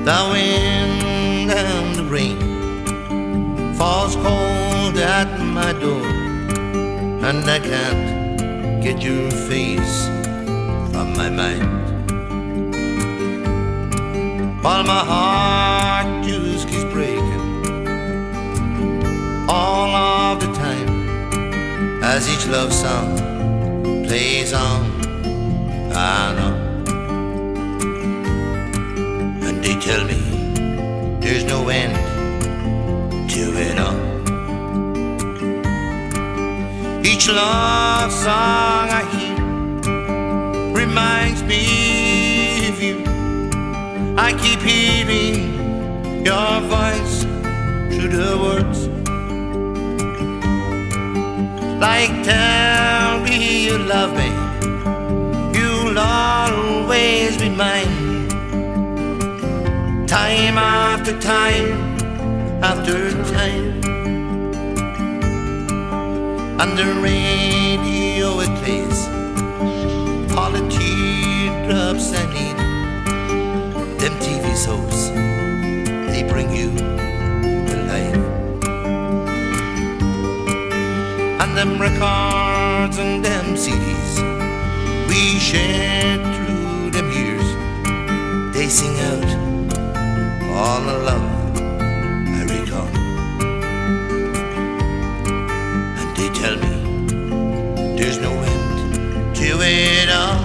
The wind and the rain falls cold at my door, and I can't get your face from my mind. While my heart just keeps breaking all of the time, as each love song plays on and on. And they tell me there's no end to it all. Each love song I hear reminds me of you. I keep hearing your voice through the words, like tell me you love me, you'll always be mine. Time after time after time. On the radio it plays all the teardrops I need. Them TV soaps, they bring you to life. And them records and them CDs we shared through them years, they sing out all the love I recall. And they tell me there's no end to it all.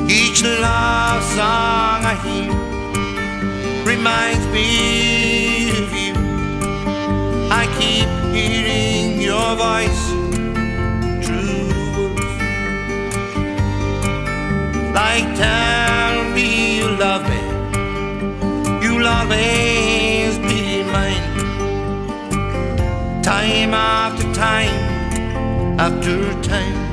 Each love song I hear reminds me of you. I keep hearing your voice through the words, like tell me you love me, you'll always be mine. Time after time after time.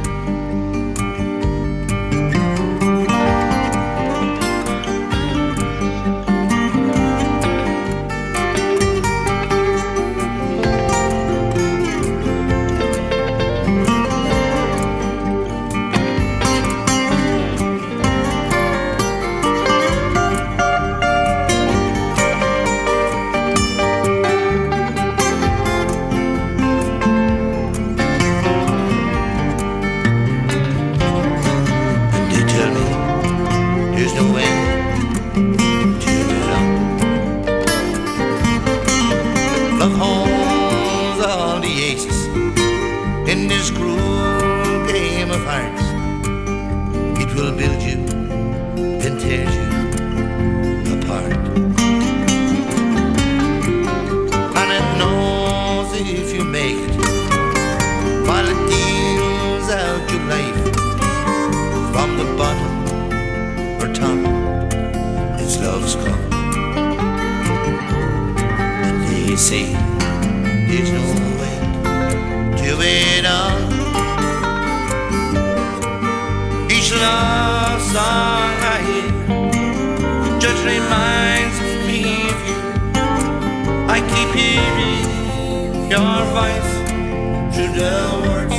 There's no end to it all. Love holds all the aces in this cruel game of hearts. It will build you, then tears you apart. And it knows if you make it, while it deals out your life from the bottom or top, it's love's call. And they say there's no end to it all. Each love song I hear just reminds me of you. I keep hearing your voice through the words.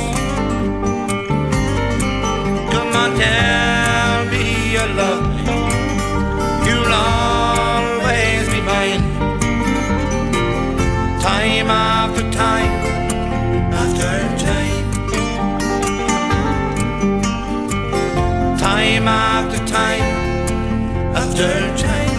Come on, tell me you love me, you'll always be mine. Time after time after time. Time after time after time.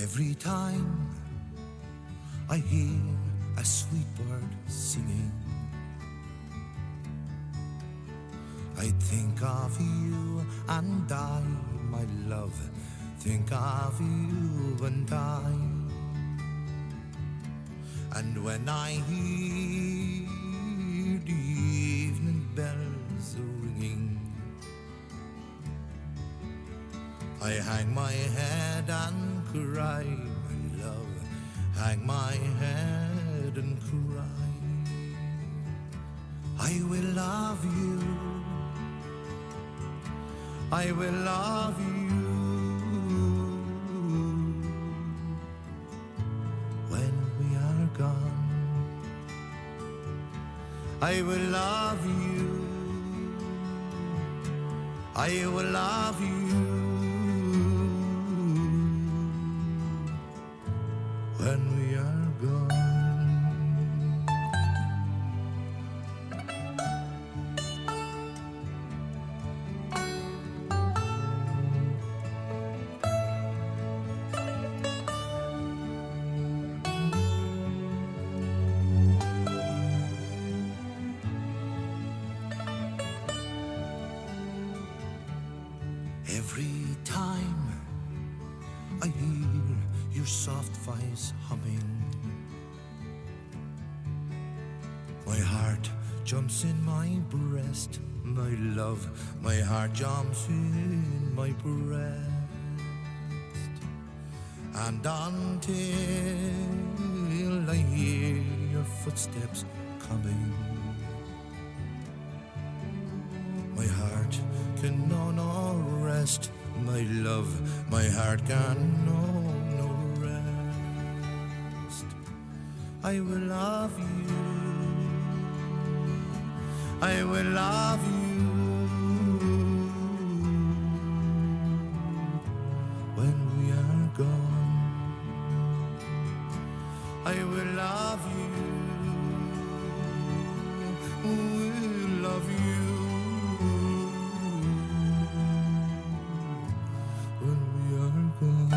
Every time I hear a sweet bird singing, I think of you and I, my love, think of you and I. And when I hear the evening bells ringing, I hang my head and cry, my love, hang my head and cry. I will love you, I will love you when we are gone. I will love you, I will love you when we are gone. Every time I hear your soft voice humming, my heart jumps in my breast, my love, my heart jumps in my breast. And until I hear your footsteps coming, my heart can know no rest, my love, my heart can know no rest. I will love you, I will love you when we are gone. I will love you, will love you when we are gone.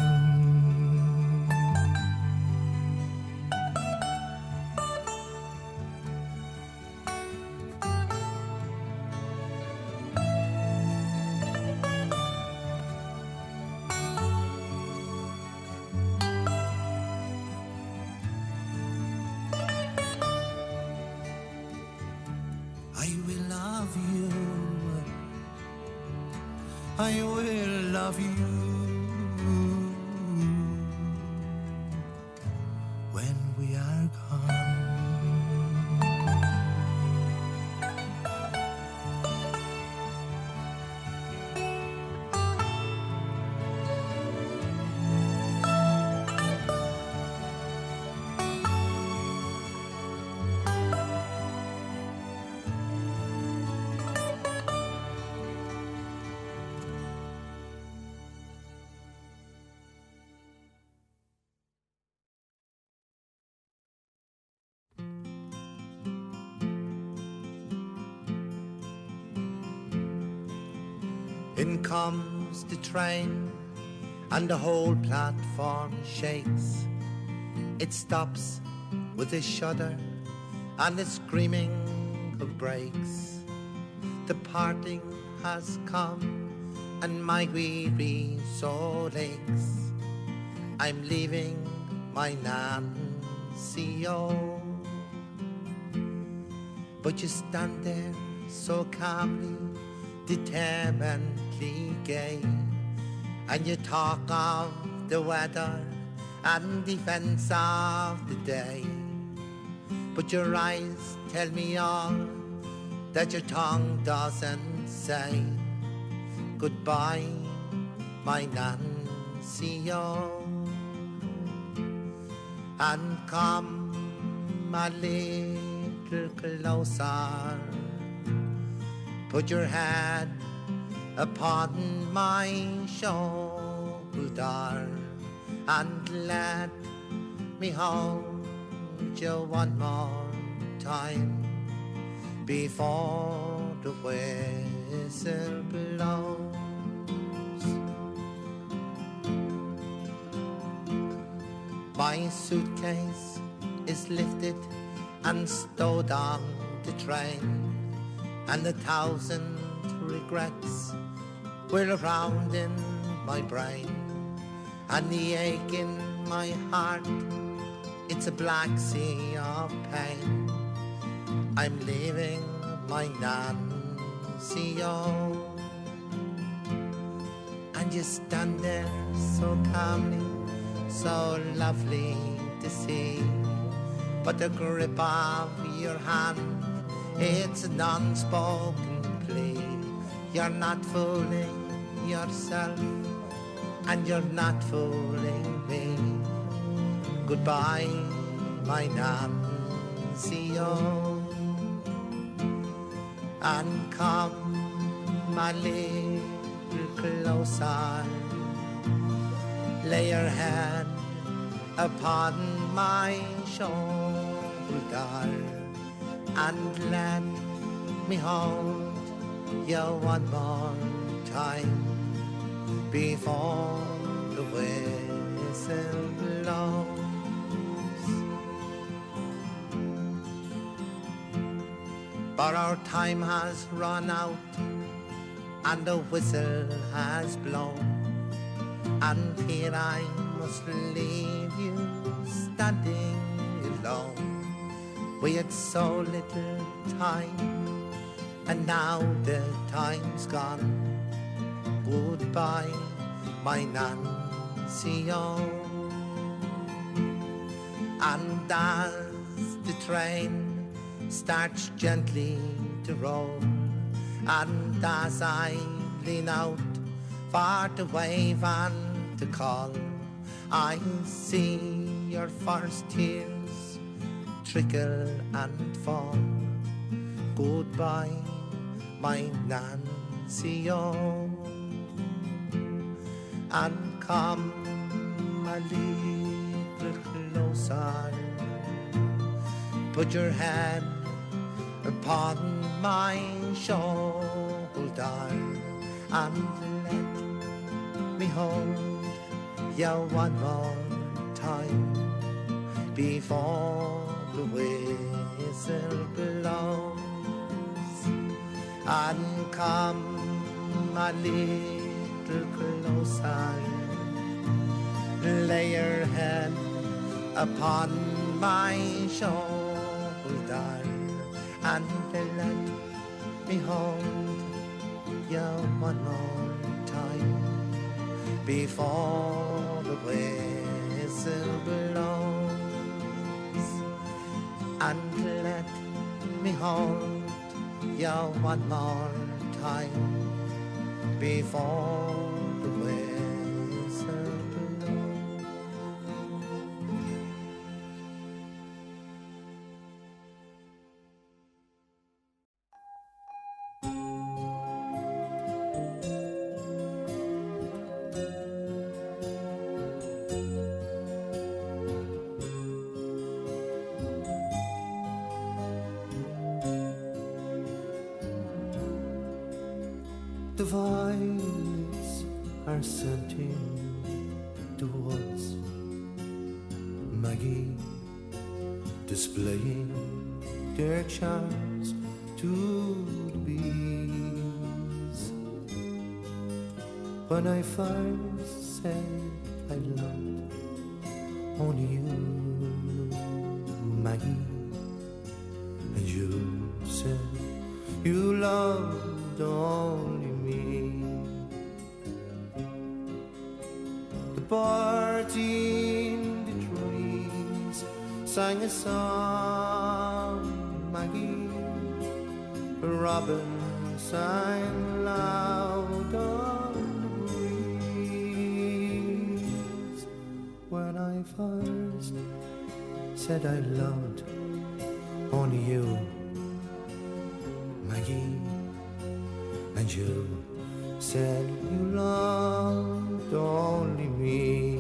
I will love you, I will love you when we are gone. In comes the train and the whole platform shakes. It stops with a shudder and a screaming of brakes. The parting has come and my weary soul aches. I'm leaving my Nancy, oh. But you stand there so calmly, determinedly gay, and you talk of the weather and defense of the day. But your eyes tell me all that your tongue doesn't say. Goodbye, my Nancy, oh. And come a little closer, put your head upon my shoulder and let me hold you one more time before the whistle blows. My suitcase is lifted and stowed on the train, and 1,000 regrets whirl around in my brain, and the ache in my heart, it's a black sea of pain. I'm leaving my Nancy, oh, and you stand there so calmly, so lovely to see, but the grip of your hand, it's an unspoken plea. You're not fooling yourself, and you're not fooling me. Goodbye, my Nancy, oh, and come a little closer. Lay your head upon my shoulder and let me hold you one more time before the whistle blows. But our time has run out and the whistle has blown, and here I must leave you standing alone. We had so little time, and now the time's gone. Goodbye, my Nancy, oh. And as the train starts gently to roll, and as I lean out for to wave and to call, I see your first tears trickle and fall. Goodbye, my Nancy, oh, and come a little closer. Put your head upon my shoulder and let me hold you one more time before the whistle blows. And come a little closer, lay your head upon my shoulder and let me hold you one more time before the whistle blows. And let me hold you one more time before the whistle blows. The violets are scenting the woods, Maggie displaying their charms to the bees. When I first said I loved only you, Maggie, and you said you loved only me. The birds in the trees sang a song, Maggie. The robin sang loud on the breeze. When I first said I loved only you, Maggie, and you said you loved only me.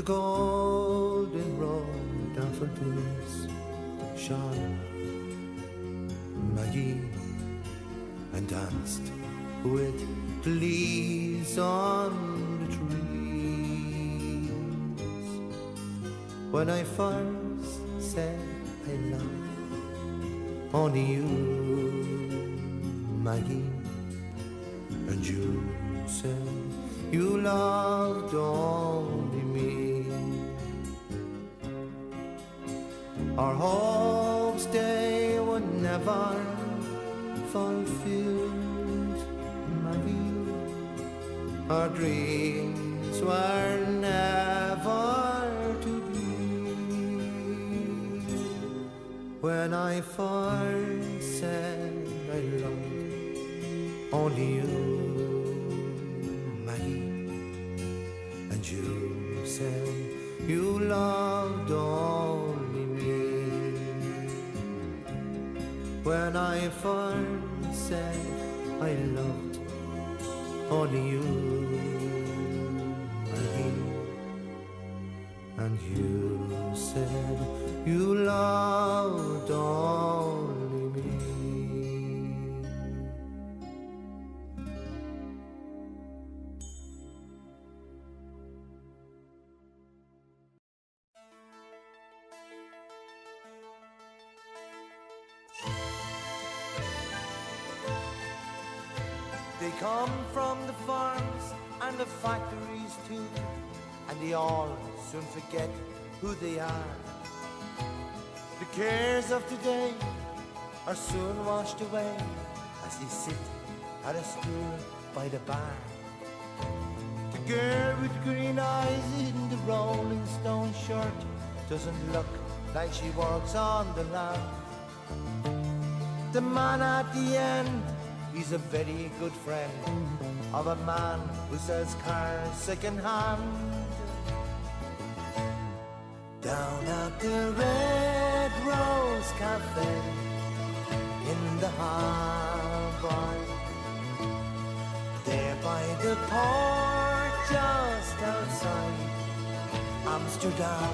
golden road daffodils shone, Maggie, and danced with the leaves on the trees. When I first said I love only you, Maggie, and you said you loved only me. Our hopes, they were never fulfilled, Maggie. Our dreams were never to be. When I first said I loved only you, and you said you loved only me. When I first said I loved only you, and you said you loved only me. They come from the farms and the factories too, and they all soon forget who they are. The cares of today are soon washed away as they sit at a stool by the bar. The girl with green eyes in the Rolling Stone shirt doesn't look like she works on the land. The man at the end, he's a very good friend of a man who sells cars second hand. Down at the Red Rose Cafe in the harbour, there by the port just outside Amsterdam,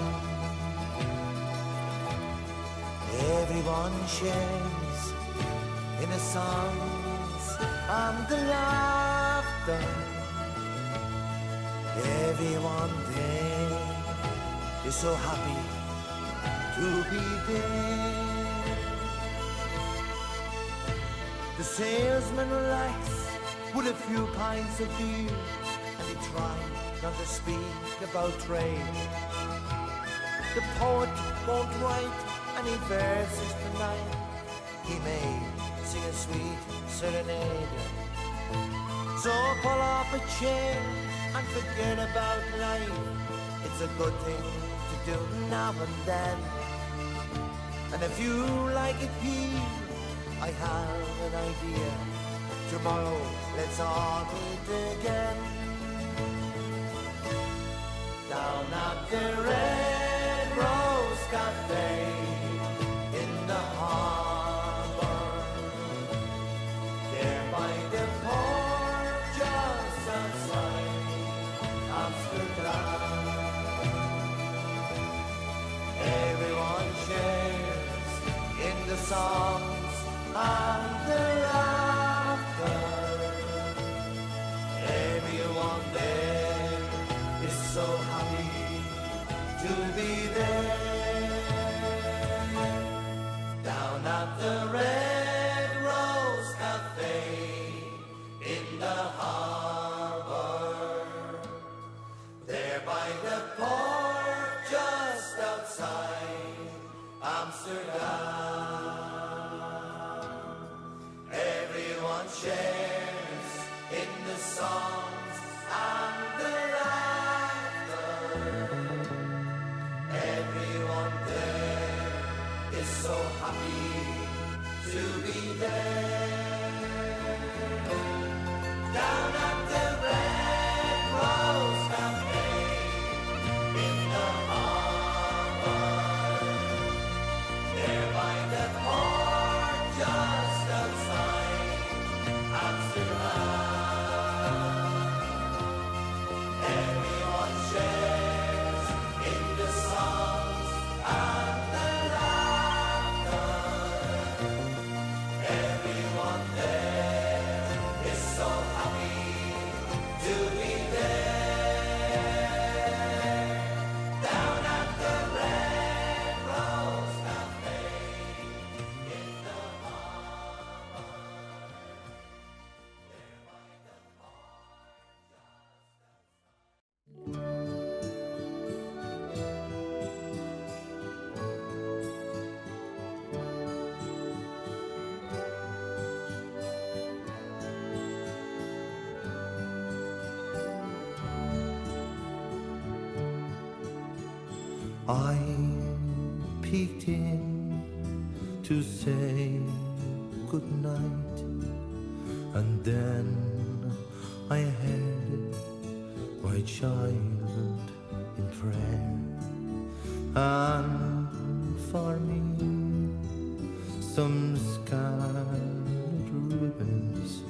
everyone shares in the songs and the laughter. Everyone there is so happy to be there. The salesman relaxes with a few pints of beer, and he tries not to speak about trade. The poet won't write any verses tonight. He may sing a sweet serenade. So pull up a chair and forget about life. It's a good thing to do now and then. And if you like it here, I have an idea. Tomorrow let's all meet again. Down at the Red Rose Cafe in the harbour, there by the port just outside Amsterdam. Everyone shares in the songs and the laughter. Everyone there is so happy to be there. Down at the Red Rose Cafe in the harbour, there by the port just outside Amsterdam. Everyone shares in the songs and the laughter. Everyone there is so happy to be there. Down at the Red Rose Cafe in the harbour, there by the port just outside Amsterdam. Everyone shares I peeked in to say good night, and then I heard my child in prayer, and for me some scarlet ribbons,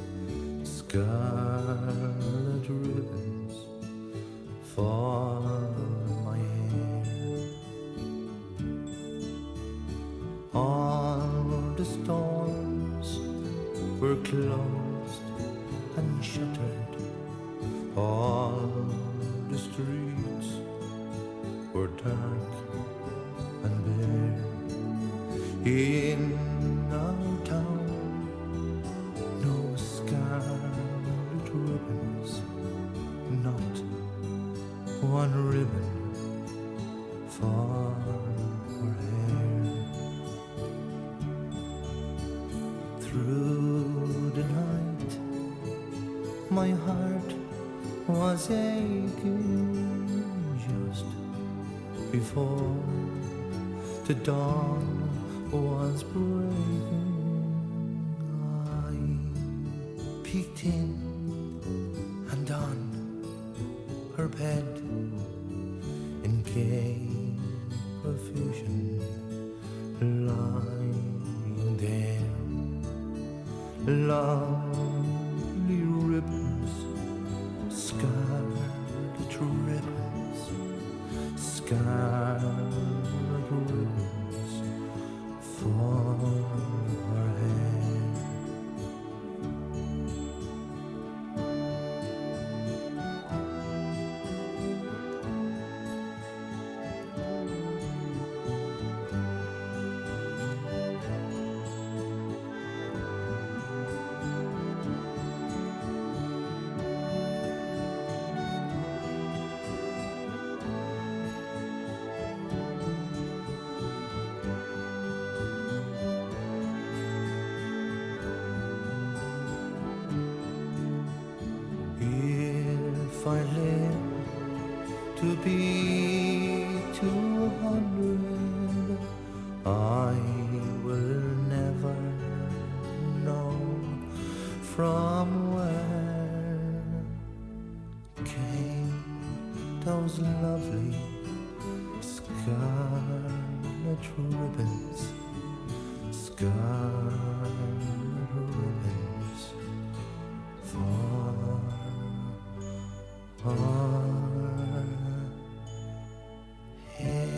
scarlet ribbons for my hair. All the stores were closed and shuttered, all the streets were dark and bare. In our town, no scarlet ribbons, not one ribbon for her hair. Through the night, my heart was aching just before the dawn was breaking. I peeked in, and on her bed in gay profusion, lying there, lovely ribbons, scarlet ribbons, scarlet ribbons for her hair. If I live to be 200, I will never know from where came those lovely scarlet ribbons, scarlet ribbons for her hair.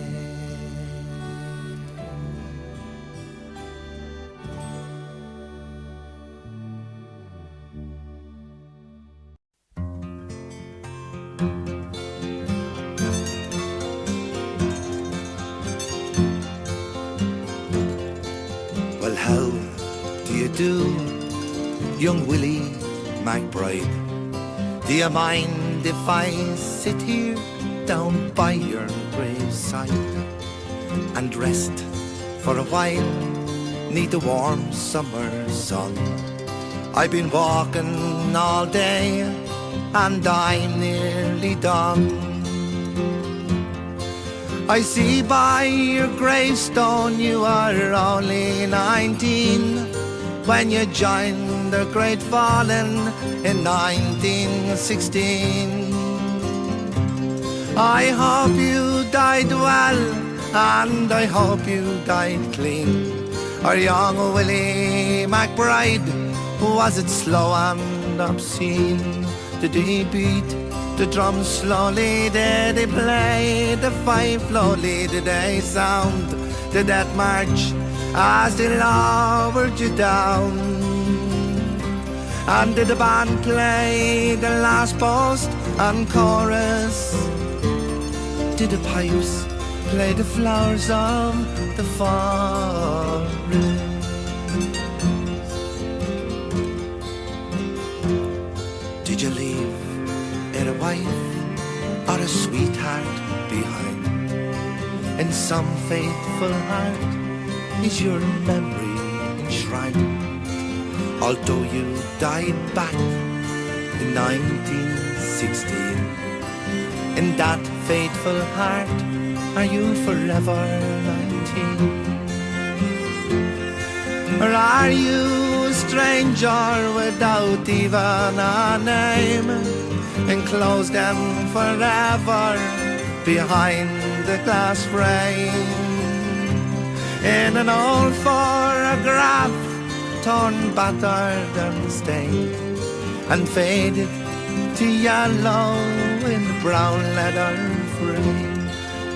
Well, how do you do, young Willie McBride? Do you mind if I sit here down by your graveside and rest for a while 'neath the warm summer sun? I've been walking all day and I'm nearly done. I see by your gravestone you are only 19 when you joined the Great Fallen in 1916. I hope you died well, and I hope you died clean. Our young Willie McBride, was it slow and obscene? Did he beat the drums slowly? Did he play the fife slowly? Did they sound the death march as they lowered you down? And did the band play the last post and chorus? Did the pipes play the flowers of the forest? Did you leave a wife or a sweetheart behind? In some faithful heart is your memory enshrined. Although you died back in 1916, in that faithful heart Are you forever 19? Or are you a stranger without even a name, enclosed and forever behind the glass frame, in an old photograph torn, battered and stained, and faded to yellow in the brown leather frame?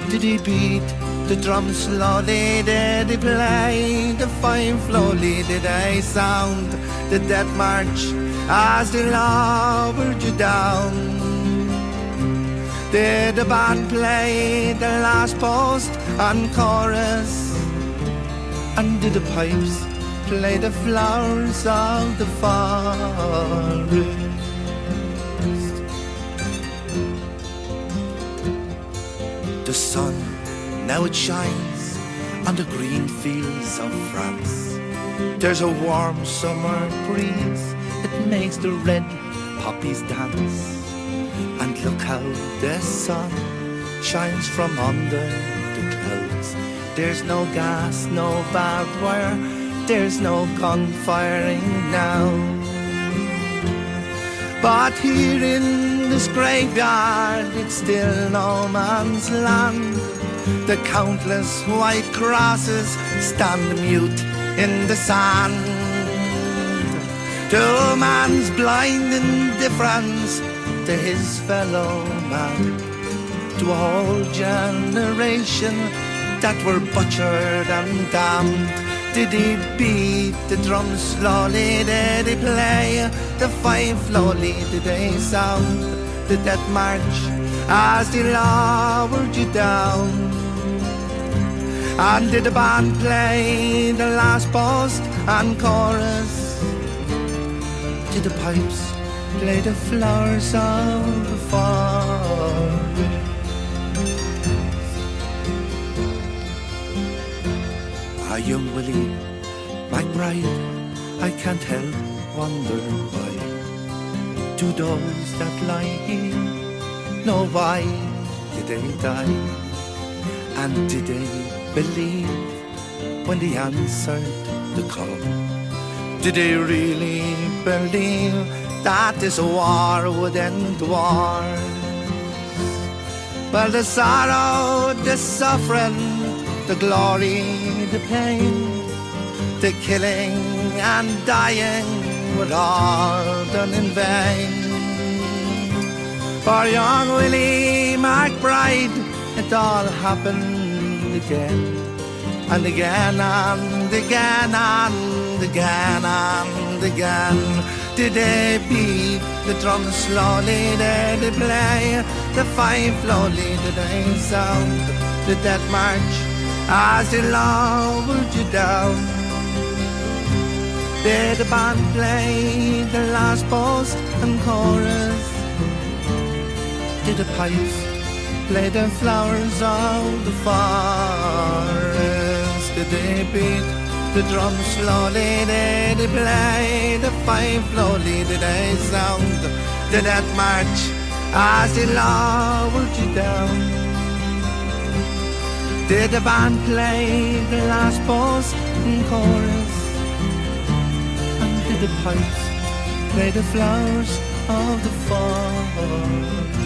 Did he beat the drum slowly? Did he play the fife slowly? Did they sound the death march as they lowered you down? Did the band play the last post and chorus? And did the pipes play the flowers of the forest? The sun, now it shines on the green fields of France. There's a warm summer breeze, it makes the red poppies dance. And look how the sun shines from under the clouds. There's no gas, no barbed wire, there's no gun firing now. But here in this graveyard, it's still no man's land. The countless white crosses stand mute in the sand. To man's blind indifference to his fellow man, to a whole generation that were butchered and damned. Did he beat the drum slowly? Did he play the fife slowly? Did they sound the death march as they lowered you down? And did the band play the last post and chorus? Did the pipes play the flowers of the forest? Young Willie McBride, I can't help wonder why do those that lie here know why did they die? And did they believe when they answered the call? Did they really believe that this war would end wars? Well, the sorrow, the suffering, the glory, the pain, the killing and dying were all done in vain. For young Willie McBride, it all happened again, and again and again and again and again. Did they beat the drum slowly? Did they play the fife slowly? Did they sound the death march as they lowered you down? Did the band play the last post and chorus? Did the pipes play the flowers of the forest? Did they beat the drum slowly? Did they play the fife slowly? Did they sound the death march as they lowered you down? Did the band play the last post and chorus? And did the pipes play the flowers of the forest?